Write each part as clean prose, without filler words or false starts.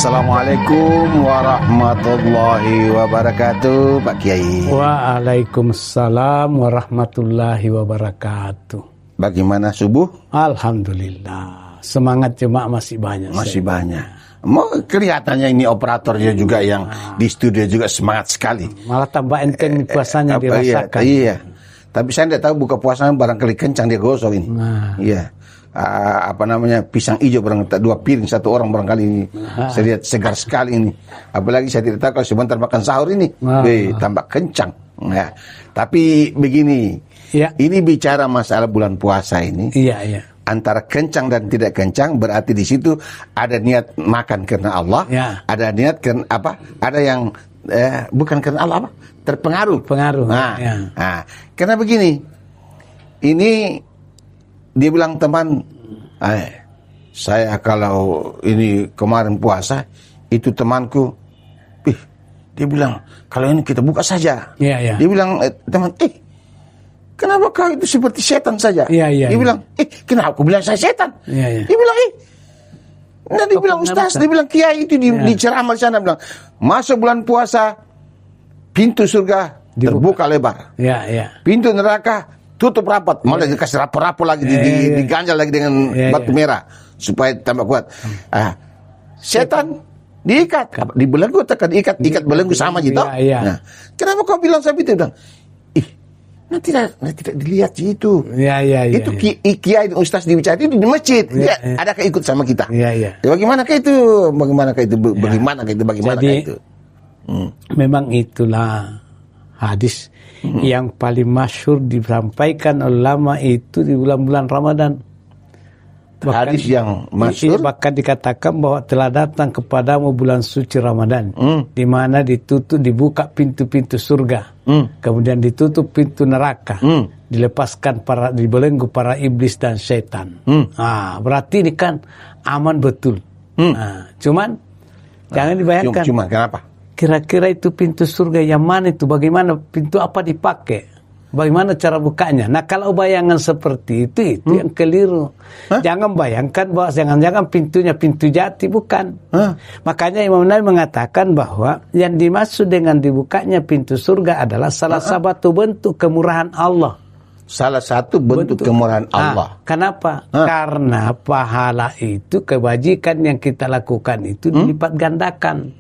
Assalamualaikum warahmatullahi wabarakatuh, Pak Kiai. Waalaikumsalam warahmatullahi wabarakatuh. Bagaimana subuh? Alhamdulillah. Semangat jemaah masih banyak. Masih banyak. Mau kelihatannya ini operatornya juga yang di studio juga semangat sekali. Malah tambah enteng puasanya dirasakan. Iya. Tapi saya tidak tahu buka puasanya barangkali kencang dia gosok ini. Iya. Pisang hijau barangkali 2 piring 1 orang barangkali ini. Saya lihat segar sekali ini. Apalagi saya tidak tahu kalau sebentar makan sahur ini, tambah kencang. Ya. Tapi begini, ini bicara masalah bulan puasa ini. Iya. Antara kencang dan tidak kencang berarti di situ ada niat makan karena Allah, ada niat karena apa? Ada yang bukan karena Allah, apa? Terpengaruh. Karena begini, ini dia bilang teman, saya kalau ini kemarin puasa itu temanku, dia bilang kalau ini kita buka saja. Dia bilang teman, kenapa kau itu seperti setan saja? Dia bilang, kenapa aku bilang saya setan? Dia bilang, dia bilang ustaz, dia bilang kiai itu di ceramah di sana bilang, masuk bulan puasa pintu surga terbuka lebar. Pintu neraka tutup rapat, malah dikasih rapu-rapu lagi, diganjal lagi dengan batu merah supaya tambah kuat. Setan diikat, dibelenggu tekan ikat belenggu sama gitu. Nah, kenapa kau bilang seperti itu? Nanti tidak dilihat itu. Itu kiai dan ustaz dibicara itu di masjid. Adakah ikut sama kita? Bagaimanakah itu? Jadi, memang itulah hadis yang paling masyhur disampaikan ulama itu di bulan-bulan Ramadan. Hadis yang masyhur bahkan dikatakan bahwa telah datang kepadamu bulan suci Ramadan, di mana dibuka pintu-pintu surga, kemudian ditutup pintu neraka, dilepaskan dibelenggu para iblis dan setan. Berarti ini kan aman betul. Cuman jangan dibayangkan. Cuman kenapa? Kira-kira itu pintu surga yang mana itu? Bagaimana pintu apa dipakai? Bagaimana cara bukanya? Nah, kalau bayangan seperti itu yang keliru. Jangan bayangkan bahwa jangan-jangan pintunya pintu jati, bukan. Makanya Imam Nawawi mengatakan bahwa yang dimaksud dengan dibukanya pintu surga adalah salah satu bentuk kemurahan Allah. Salah satu bentuk kemurahan Allah. Kenapa? Karena pahala itu, kebajikan yang kita lakukan itu dilipat gandakan.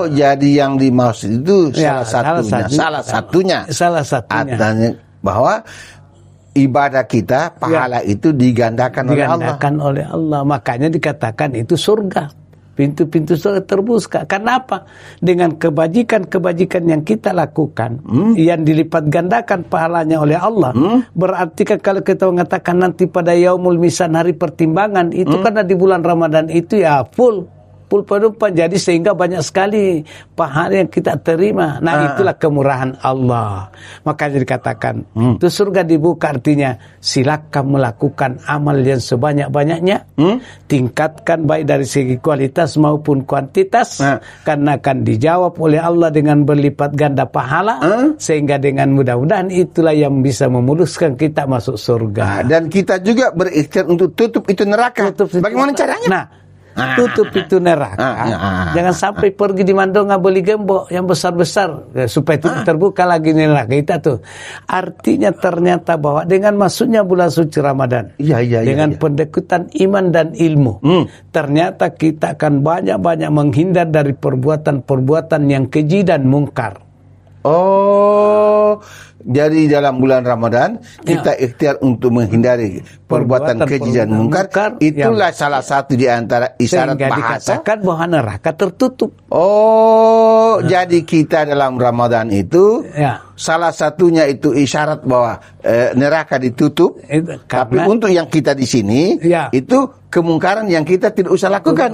Jadi yang dimaksud itu salah satunya. Artinya bahwa ibadah kita, pahala itu digandakan oleh Allah. Makanya dikatakan itu surga. Pintu-pintu surga terbuka. Kenapa? Dengan kebajikan yang kita lakukan, yang dilipat gandakan pahalanya oleh Allah, berarti kalau kita mengatakan nanti pada yaumul misan, hari pertimbangan, itu karena di bulan Ramadan itu full penumpang, jadi sehingga banyak sekali pahala yang kita terima. Nah, itulah kemurahan Allah. Makanya dikatakan itu surga dibuka, artinya silakan melakukan amal yang sebanyak-banyaknya, tingkatkan baik dari segi kualitas maupun kuantitas, karena akan dijawab oleh Allah dengan berlipat ganda pahala, sehingga dengan mudah-mudahan itulah yang bisa memuluskan kita masuk surga. Dan kita juga berikhtiar untuk tutup itu neraka. Bagaimana caranya? Tutup itu neraka. Jangan sampai pergi di Mandonga beli gembok yang besar-besar supaya tidak terbuka lagi neraka kita tuh. Artinya ternyata bahwa dengan masuknya bulan suci Ramadan, dengan pendekatan iman dan ilmu, ternyata kita akan banyak-banyak menghindar dari perbuatan-perbuatan yang keji dan mungkar. Jadi dalam bulan Ramadan kita ikhtiar untuk menghindari perbuatan keji dan mungkar. Itulah salah satu di antara isyarat bahasa dikatakan bahwa neraka tertutup. Jadi kita dalam Ramadan itu salah satunya itu isyarat bahwa neraka ditutup. Tapi untuk yang kita di sini itu kemungkaran yang kita tidak usah lakukan.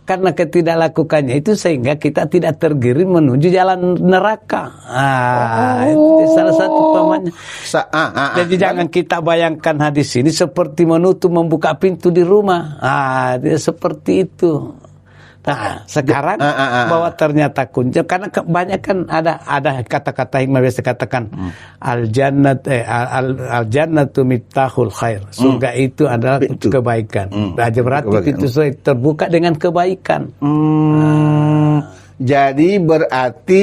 Karena ketidaklakukannya itu sehingga kita tidak tergiring menuju jalan neraka. Itu salah satu umpamanya. Jadi jangan kita bayangkan hadis ini seperti membuka pintu di rumah. Seperti itu. Nah, sekarang bahwa ternyata kunci, karena kebanyakan ada kata-kata yang biasa katakan al jannatu miftahul khair. Surga itu adalah kebaikan. Berarti pintu surga terbuka dengan kebaikan. Jadi berarti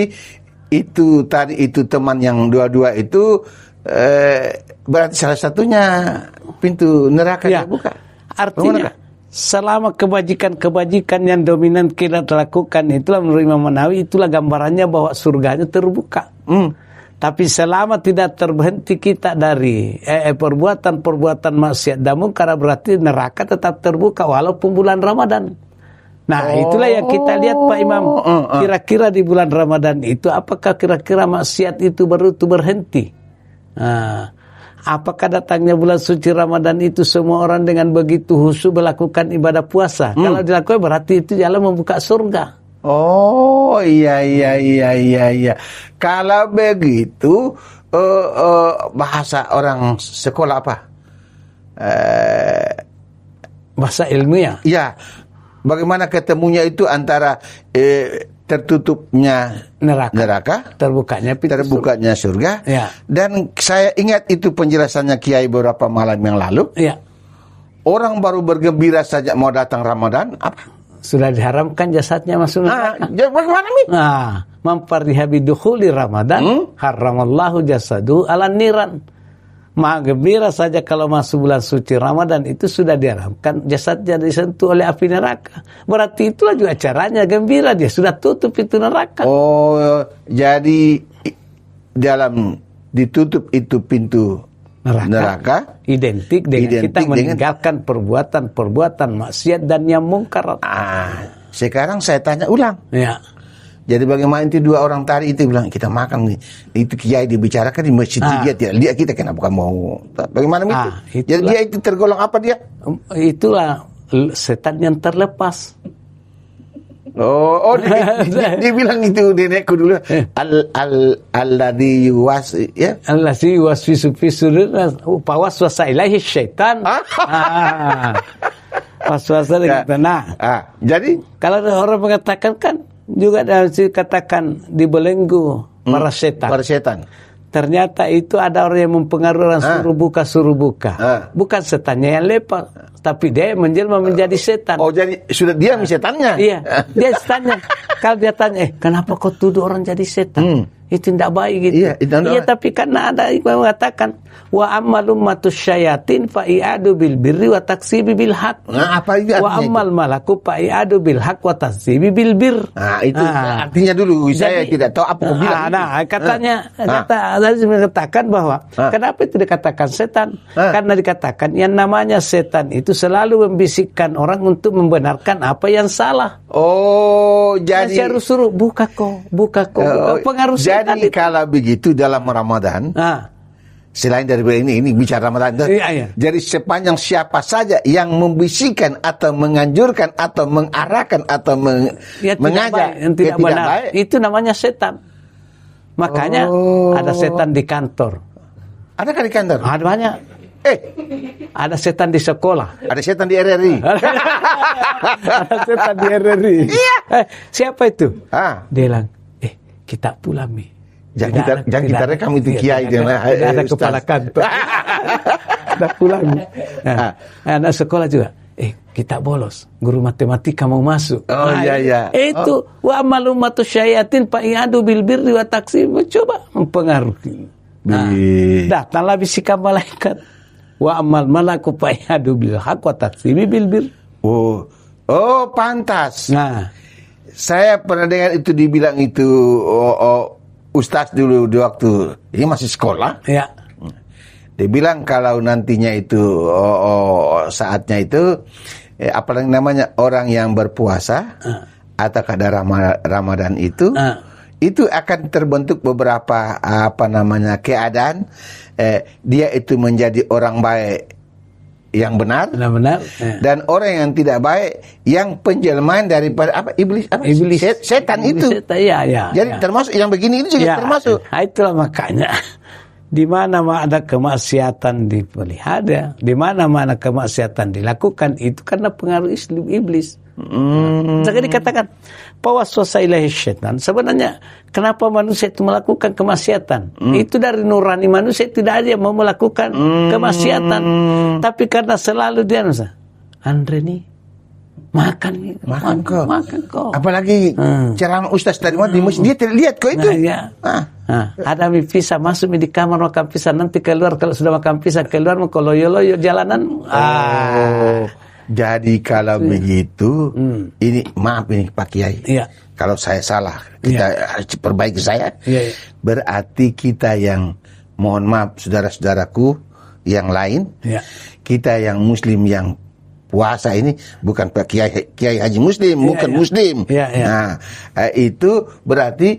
itu tadi itu teman yang dua-dua itu berarti salah satunya pintu neraka terbuka. Artinya selama kebajikan-kebajikan yang dominan kita lakukan itulah menurut Imam Nawawi, itulah gambarannya bahwa surganya terbuka. Tapi selama tidak terhenti kita dari perbuatan-perbuatan maksiat dan mungkar, berarti neraka tetap terbuka walaupun bulan Ramadan. Nah, itulah yang kita lihat Pak Imam. Kira-kira di bulan Ramadan itu apakah kira-kira maksiat itu baru berhenti? Apakah datangnya bulan suci Ramadan itu semua orang dengan begitu khusyuk melakukan ibadah puasa? Kalau dilakukan berarti itu jalan membuka surga. Oh, iya. Kalau begitu bahasa orang sekolah apa? Bahasa ilmiah. Ya. Bagaimana ketemunya itu antara tertutupnya neraka, terbukanya surga. Ya. Dan saya ingat itu penjelasannya Kiai beberapa malam yang lalu. Ya. Orang baru bergembira saja mau datang Ramadan, apa? Sudah diharamkan jasadnya masuk neraka. Bagaimana nih? Memperlihabi dukhuli Ramadan, haramallahu jasadu ala niran. Maha gembira saja kalau masuk bulan suci Ramadan itu sudah diharamkan jasadnya disentuh oleh api neraka. Berarti itulah juga caranya gembira, dia sudah tutup pintu neraka. Oh, jadi dalam ditutup itu pintu neraka identik dengan kita meninggalkan perbuatan-perbuatan maksiat dan yang mungkar. Sekarang saya tanya ulang. Ya. Jadi bagaimana itu dua orang tadi itu bilang kita makan nih. Itu Kiai dibicarakan di masjid dia tidak lihat kita kenapa mau. Bagaimana itu? Jadi dia itu tergolong apa dia? Itulah setan yang terlepas. Dia bilang itu nenekku dulu. Alladzi yuwaswisu fi sudurin fawaswasa ilaihi syaitan. Waswasa dengan jadi kalau orang mengatakan kan juga dikatakan dibelenggu para setan. Ternyata itu ada orang yang mempengaruhi orang suruh buka. Bukan setannya yang lepas, tapi dia menjelma menjadi setan. Oh, jadi sudah dia setannya? Iya, dia setannya. Kalau dia tanya, kenapa kau tuduh orang jadi setan? Itu tidak baik gitu. Iya, tapi karena ada yang mengatakan wa ammalum matus syayatin fa i'adu bil birri wa taksibi bil haq. Apa itu? Wa ammal malaku fa i'adu bil haq wa taksibi bil bir. Itu artinya dulu saya tidak tahu apa bilang. Kata mengatakan bahwa kenapa itu dikatakan setan? Karena dikatakan yang namanya setan itu selalu membisikkan orang untuk membenarkan apa yang salah. Oh, jadi suruh buka kok. Pengaruh setan. Jadi kalau begitu dalam Ramadan, selain dari ini bicara Ramadan, jadi sepanjang siapa saja yang membisikkan atau menganjurkan atau mengarahkan atau mengajak yang tidak benar, itu namanya setan. Makanya ada setan di kantor. Adakah di kantor? Ada banyak. Ada setan di sekolah. Ada setan di RRI. Ada setan di RRI. Siapa itu? Dia bilang, kita pulang nih. Jangan kita rekam itu Kiai tidak ada kepala kantor. Kita pulang. Anak sekolah juga. Kita bolos. Guru matematika mau masuk. Itu wa malumatu syayatin fa i'adu bil birri wa taksib. Coba mempengaruhi. Datanglah bisikan malaikat. Wa amal malaku fa i'adu bil haq wa taksib bil bir. Oh, pantas. Saya pernah dengar itu dibilang itu Ustaz dulu di waktu ini masih sekolah. Ya. Dia bilang kalau nantinya itu saatnya itu apa namanya orang yang berpuasa atau pada Ramadan itu akan terbentuk beberapa keadaan dia itu menjadi orang baik yang benar. Dan orang yang tidak baik yang penjelmaan daripada iblis setan itu. Jadi termasuk yang begini ini juga termasuk. Itulah makanya di mana ada kemaksiatan dipelihara, di mana kemaksiatan dilakukan itu karena pengaruh iblis. Jadi dikatakan pawaswasa ilahi syaitan. Sebenarnya kenapa manusia itu melakukan kemaksiatan? Itu dari nurani manusia, tidak ada yang mau melakukan kemaksiatan. Tapi karena selalu dia Andre nih makan kok. Apalagi ceramah ustaz tadi di masjid, dia tidak lihat kok itu. Ada pisah masuk di kamar makan pisah, nanti keluar kalau sudah makan pisah keluar mau loyo jalanan. Jadi kalau begitu, ini maaf ini Pak Kiai, kalau saya salah, kita harus perbaiki saya. Berarti kita yang, mohon maaf saudara-saudaraku yang lain, kita yang Muslim yang puasa ini bukan Pak Kiai Haji Muslim, bukan Muslim. Nah, itu berarti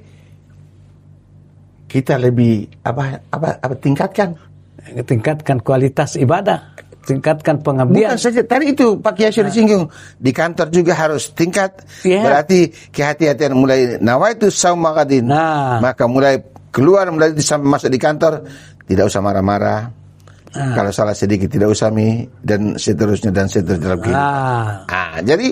kita lebih tingkatkan kualitas ibadah. Tingkatkan pengabdian. Bukan saja tadi itu Pak Kiai sudah singgung, di kantor juga harus tingkat. Berarti kehati-hatian mulai nawaitu sauma ghadin. Maka mulai keluar mulai sampai masuk di kantor tidak usah marah-marah. Kalau salah sedikit tidak usah dan seterusnya dalam kehidupan. Jadi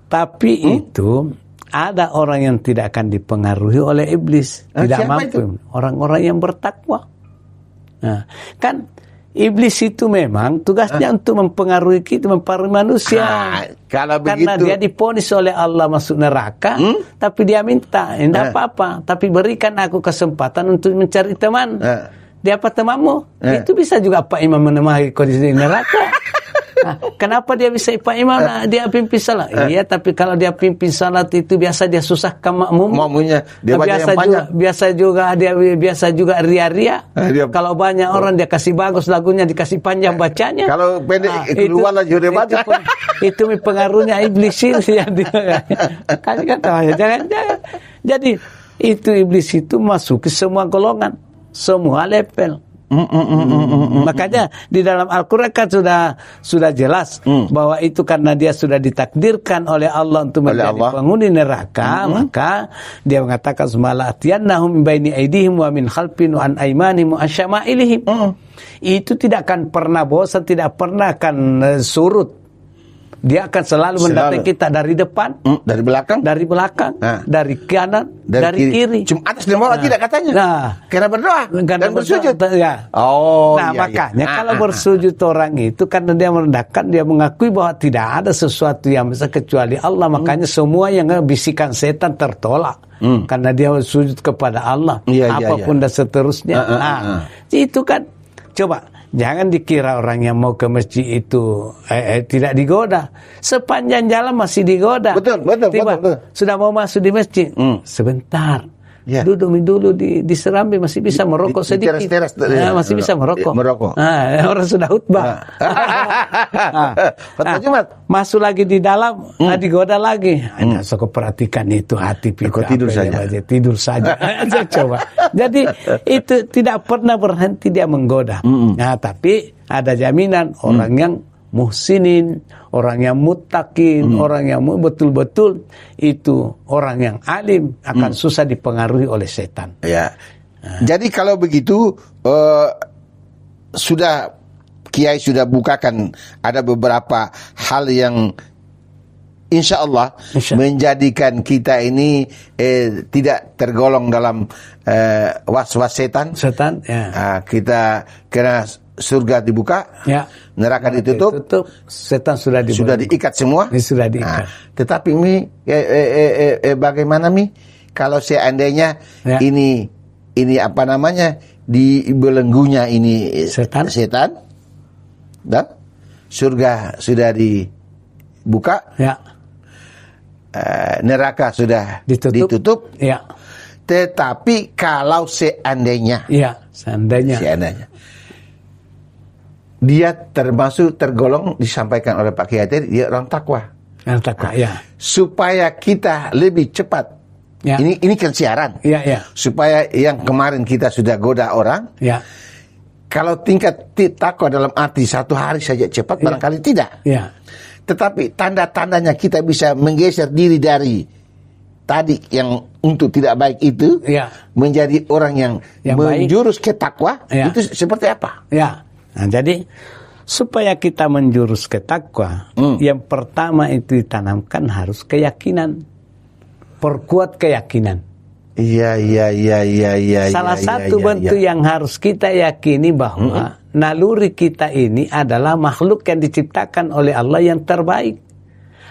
tapi itu ada orang yang tidak akan dipengaruhi oleh iblis, tidak mampu. Orang-orang yang bertakwa. Kan iblis itu memang tugasnya untuk mempengaruhi kita, mempengaruhi manusia. Kalau karena begitu, dia diponis oleh Allah masuk neraka, tapi dia minta, tidak apa-apa, tapi berikan aku kesempatan untuk mencari teman. Dia apa temanmu? Itu bisa juga Pak Imam menemani kondisi neraka. Kenapa dia bisa Pak Imam? Dia pimpin salat. Iya, tapi kalau dia pimpin salat itu biasa dia susahkan makmumnya. Dia biasa juga ria-ria. Kalau banyak orang dia kasih bagus lagunya, dikasih panjang bacanya. Kalau pendek keluar lagi udah baca. Itu pengaruhnya iblis itu yang dia. Jangan. Jadi itu iblis itu masuk ke semua golongan, semua level. Makanya di dalam Al-Quran kan sudah jelas bahwa itu karena dia sudah ditakdirkan oleh Allah untuk menjadi penghuni neraka, maka dia mengatakan sumala'atiyannahum min baini aydihim wa min khalfihim wa an aymanihim wa asyama'ilihim. Itu tidak akan pernah bosan, tidak pernah akan surut. Dia akan selalu mendatangi kita dari depan, dari belakang, dari kanan, dari kiri. Cuma atas dan bawah tidak katanya. Karena berdoa dan bersujud. Makanya kalau bersujud orang itu karena dia merendahkan, dia mengakui bahwa tidak ada sesuatu yang bisa kecuali Allah. Makanya semua yang bisikan setan tertolak. Karena dia bersujud kepada Allah. Apapun dan seterusnya. Itu kan, coba. Jangan dikira orang yang mau ke masjid itu tidak digoda. Sepanjang jalan masih digoda. Betul. Sudah mau masuk di masjid. Sebentar. Duduk dulu di serambi masih bisa merokok sedikit. Teras, masih bisa merokok. Orang sudah khutbah. Masuk lagi di dalam, digoda lagi. Saya perhatikan itu hati kita. Tidur saja. Coba. Jadi itu tidak pernah berhenti dia menggoda. Tapi ada jaminan orang yang muhsinin, orang yang muttaqin, orang yang betul-betul itu orang yang alim akan susah dipengaruhi oleh setan. Jadi kalau begitu Kiai sudah bukakan ada beberapa hal yang insya Allah menjadikan kita ini tidak tergolong dalam was-was setan. Kita kena surga dibuka, neraka ditutup, setan sudah diikat semua. Sudah diikat. Tetapi bagaimana kalau seandainya ini apa namanya di belenggunya ini setan dan surga sudah dibuka, neraka sudah ditutup. Tetapi kalau seandainya dia tergolong disampaikan oleh Pak Kiai tadi, dia orang takwa. Supaya kita lebih cepat. Ini kan siaran. Supaya yang kemarin kita sudah goda orang. Kalau tingkat takwa dalam arti satu hari saja cepat, barangkali tidak. Tetapi tanda-tandanya kita bisa menggeser diri dari tadi yang untuk tidak baik itu menjadi orang yang menjurus ke takwa. Itu seperti apa? Nah, jadi Supaya kita menjurus ke takwa, yang pertama itu ditanamkan harus keyakinan. Perkuat keyakinan. Iya. Salah satu bentuk yang harus kita yakini bahwa naluri kita ini adalah makhluk yang diciptakan oleh Allah yang terbaik,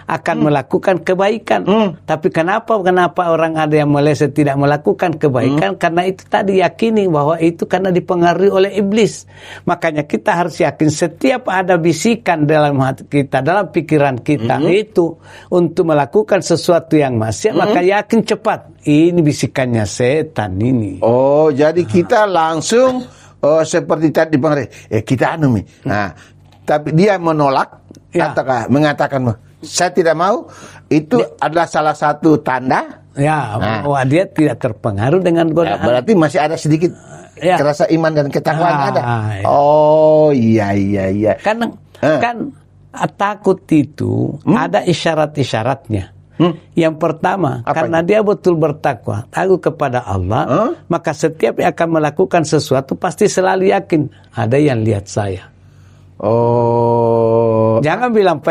akan melakukan kebaikan. Tapi kenapa orang ada yang meleset tidak melakukan kebaikan? Karena itu tadi yakini bahwa itu karena dipengaruhi oleh iblis. Makanya kita harus yakin setiap ada bisikan dalam hati kita, dalam pikiran kita itu untuk melakukan sesuatu yang maksiat, maka yakin cepat ini bisikannya setan ini. Oh, jadi kita langsung seperti tadi Bang Rey, kita nah, tapi dia menolak ataukah mengatakan saya tidak mau, itu adalah salah satu tanda bahwa dia tidak terpengaruh dengan godaan. Berarti masih ada sedikit kerasa iman dan ketakwaan ada. Oh iya. Kan takut itu ada isyarat-isyaratnya. Yang pertama, karena dia betul bertakwa, takut kepada Allah, maka setiap yang akan melakukan sesuatu pasti selalu yakin ada yang lihat saya. Jangan bilang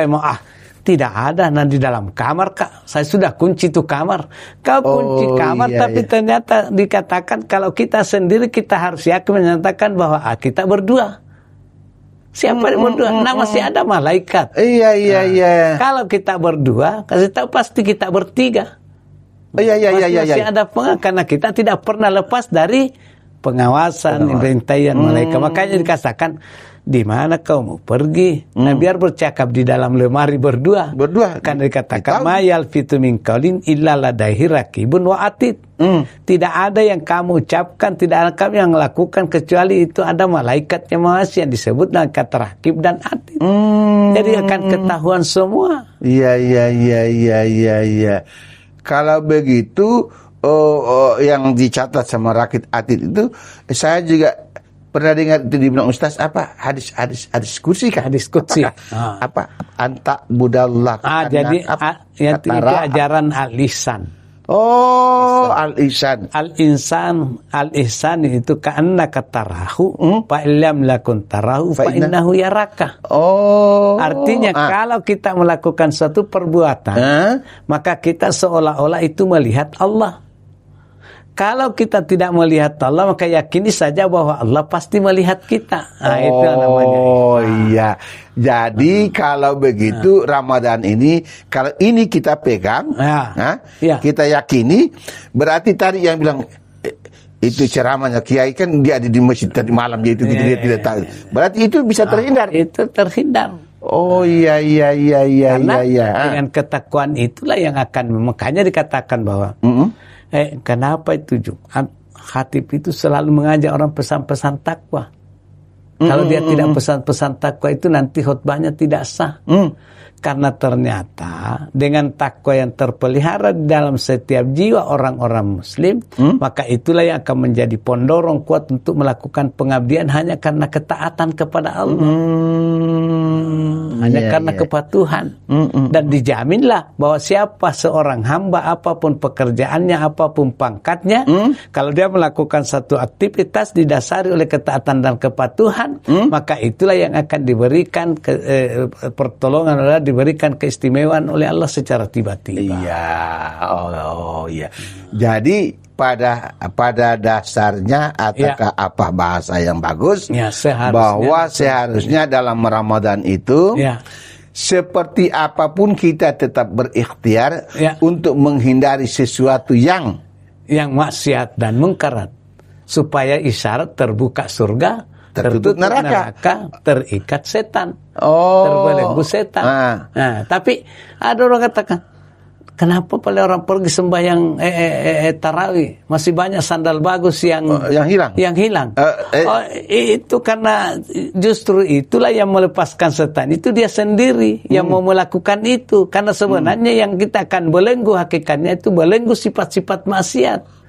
tidak ada, nanti dalam kamar Kak, saya sudah kunci itu kamar. Kau kunci kamar, tapi ternyata dikatakan kalau kita sendiri kita harus yakin menyatakan bahwa kita berdua. Siapa yang berdua? Nah, masih ada malaikat. Iya. Kalau kita berdua, kasih tahu pasti kita bertiga. Masih ada karena kita tidak pernah lepas dari pengawasan, pembintaian malaikat. Makanya dikatakan, di mana kau mau pergi? Nah, biar bercakap di dalam lemari berdua. Karena dikatakan mayal fitu min qaulin illa ladaihi raqibun wa atid. Tidak ada yang kamu ucapkan, tidak ada kamu yang lakukan kecuali itu ada malaikat yang mengawasi, yang disebut dengan kata raqib dan atid. Jadi akan ketahuan semua. Iya. Kalau begitu yang dicatat sama raqib atid itu, saya juga pernah dengar itu dibilang Ustaz hadis kursi kan? Hadis kursi. Anta budallah. Jadi itu ajaran al-ihsan. Al-ihsan. Al-ihsan itu karena katarahu fa illam lakun tarahu fa innahu yaraka. Artinya kalau kita melakukan suatu perbuatan, maka kita seolah-olah itu melihat Allah. Kalau kita tidak melihat Allah, maka yakini saja bahwa Allah pasti melihat kita. Itu namanya. Iya. Jadi kalau begitu Ramadan ini, kalau ini kita pegang, kita yakini, berarti tadi yang bilang itu ceramahnya Kiai kan dia ada di masjid tadi malam, dia itu dia tidak tahu. Berarti itu bisa terhindar. Itu terhindar. Iya. Karena dengan ketakwaan itulah yang akan, makanya dikatakan bahwa kenapa itu Jumat khatib itu selalu mengajak orang pesan-pesan takwa. Kalau dia tidak pesan-pesan takwa itu nanti khutbahnya tidak sah. Karena ternyata dengan takwa yang terpelihara di dalam setiap jiwa orang-orang muslim, maka itulah yang akan menjadi pendorong kuat untuk melakukan pengabdian hanya karena ketaatan kepada Allah. Hanya karena kepatuhan. Dan dijaminlah bahwa siapa seorang hamba, apapun pekerjaannya, apapun pangkatnya, kalau dia melakukan satu aktivitas didasari oleh ketaatan dan kepatuhan, maka itulah yang akan diberikan pertolongan, diberikan keistimewaan oleh Allah secara tiba-tiba. Iya. Jadi pada dasarnya ataukah apa bahasa yang bagus bahwa seharusnya dalam Ramadan itu seperti apapun kita tetap berikhtiar untuk menghindari sesuatu yang maksiat dan mungkarat, supaya isyarat terbuka surga, tertutup neraka, terikat setan, terbelenggu setan. Nah, tapi ada orang katakan, kenapa pada orang pergi sembahyang tarawih masih banyak sandal bagus yang hilang? Itu karena justru itulah yang melepaskan setan. Itu dia sendiri yang mau melakukan itu. Karena sebenarnya yang kita akan belenggu hakikatnya itu belenggu sifat-sifat maksiat.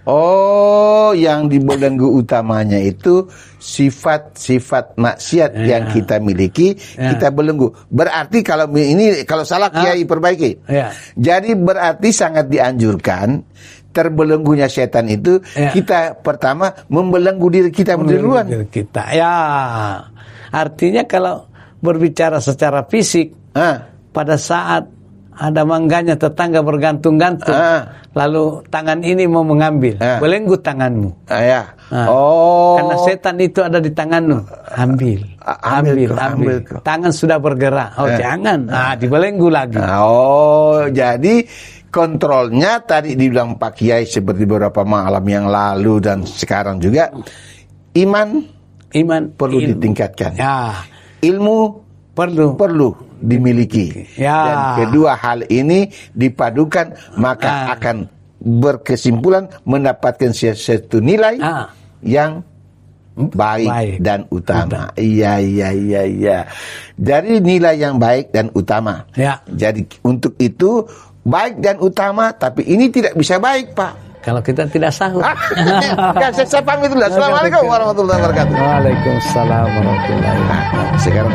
Yang dibelenggu utamanya itu sifat-sifat maksiat yang kita miliki, kita belenggu. Berarti kalau salah Kiai perbaiki. Jadi berarti sangat dianjurkan terbelenggunya setan itu kita pertama membelenggu diri kita duluan. Artinya kalau berbicara secara fisik, pada saat ada mangganya tetangga bergantung-gantung, lalu tangan ini mau mengambil, belenggu tanganmu. Karena setan itu ada di tanganmu, ambil. Tangan sudah bergerak, jangan, dibelenggu lagi. Jadi kontrolnya tadi dibilang Pak Kiai seperti beberapa malam yang lalu dan sekarang juga, iman perlu ditingkatkan, ilmu perlu dimiliki, dan kedua hal ini dipadukan maka akan berkesimpulan mendapatkan sesuatu nilai yang baik dan utama. Iya. Dari nilai yang baik dan utama. Jadi untuk itu baik dan utama, tapi ini tidak bisa baik, Pak, kalau kita tidak sahur. Saya pamit dulu. Assalamualaikum warahmatullahi wabarakatuh. Waalaikumsalam warahmatullahi wabarakatuh. Sekarang